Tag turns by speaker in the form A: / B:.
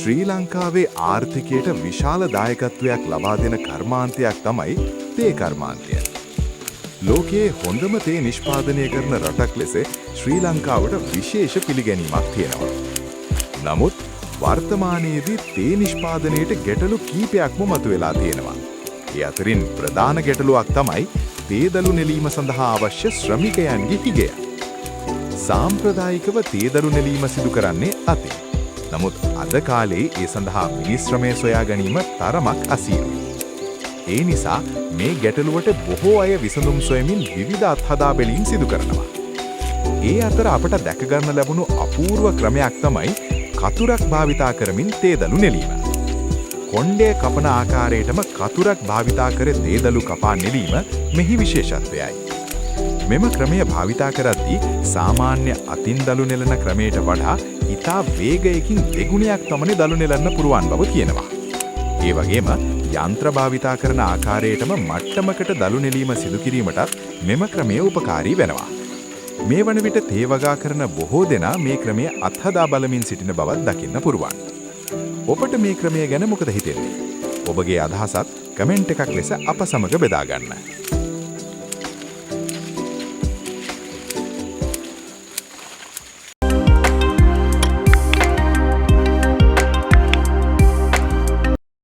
A: ශ්‍රී ලංකාවේ ආර්ථිකයට විශාල දායකත්වයක් ලබා දෙන කර්මාන්තයක් තමයි තේ කර්මාන්තය. ලෝකයේ හොඳම තේ නිෂ්පාදනය කරන රටක් ලෙස ශ්‍රී ලංකාවට විශේෂ පිළිගැනීමක් තියෙනවා. නමුත් වර්තමානයේදී තේ නිෂ්පාදනයට ගැටලු කීපයක්ම මතුවලා තියෙනවා. ඒ අතරින් ප්‍රධාන ගැටලුවක් තමයි තේදළු නෙලීම සඳහා අවශ්‍ය ශ්‍රමිකයන්ගේ හිගය. සාම්ප්‍රදායිකව තේදළු නෙලීම සිදු කරන්නේ අතින්. නමුත් අද කාලේ ඒ සඳහා මිනිස් ශ්‍රමය සොයා ගැනීම තරමක් අසීරුයි. ඒ නිසා මේ ගැටලුවට බොහෝ අය විසඳුම් සොයමින් විවිධ අත්හදා බැලීම් සිදු කරනවා. ඒ අතර අපට දැක ගන්න ලැබුණු අපූර්ව ක්‍රමයක් තමයි කතුරක් භාවිතා කරමින් තේදළු නෙලීම. කොණ්ඩය කපන ආකාරයටම කතුරක් භාවිතා කර තේදළු කපා නෙලීම මෙහි විශේෂත්වයයි. මෙම ක්‍රමය භාවිතා කරද්දී සාමාන්‍ය අතින් දළු නෙලන ක්‍රමයට වඩා ඉතා වේගයකින් දෙගුණයක් පමණ දළු නෙලන්න පුරුවන් බව කියනවා. ඒ වගේම යන්ත්‍ර භාවිතා කරන ආකාරයටම මට්ටමකට දළු නෙලීම සිදු කිරීමටත් මෙම ක්‍රමය උපකාරී වෙනවා. මේ වන විට තේ වගා කරන බොහෝ දෙනා මේ ක්‍රමය අත්හදා බලමින් සිටින බවත් දකින්න පුරුවන්. ඔබට මේ ක්‍රමය ගැන මොකද හිතෙන්නේ? ඔබගේ අදහසත් කමෙන්ට් එකක් ලෙස අප සමග බෙදා ගන්න.